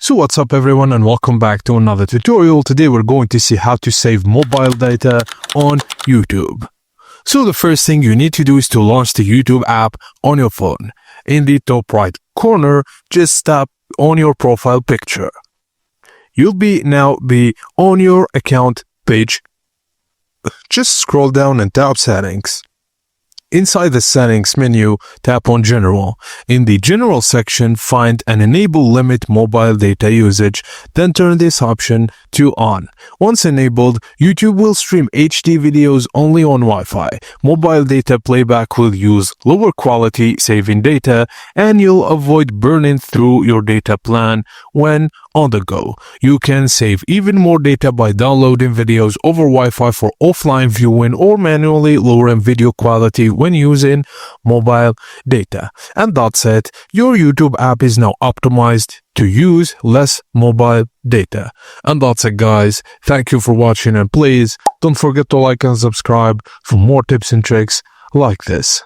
So what's up everyone, and welcome back to another tutorial. Today we're going to see how to save mobile data on YouTube. So the first thing you need to do is to launch the YouTube app on your phone. In the top right corner, just tap on your profile picture. You'll now be on your account page. Just scroll down and tap settings. Inside the settings menu, tap on General. In the General section, find and enable limit mobile data usage, then turn this option to on. Once enabled, YouTube will stream HD videos only on Wi-Fi. Mobile data playback will use lower quality, saving data, and you'll avoid burning through your data plan when on the go. You can save even more data by downloading videos over Wi-Fi for offline viewing or manually lowering video quality when using mobile data. And that's it. Your YouTube app is now optimized to use less mobile data. And that's it, guys. Thank you for watching, and please don't forget to like and subscribe for more tips and tricks like this.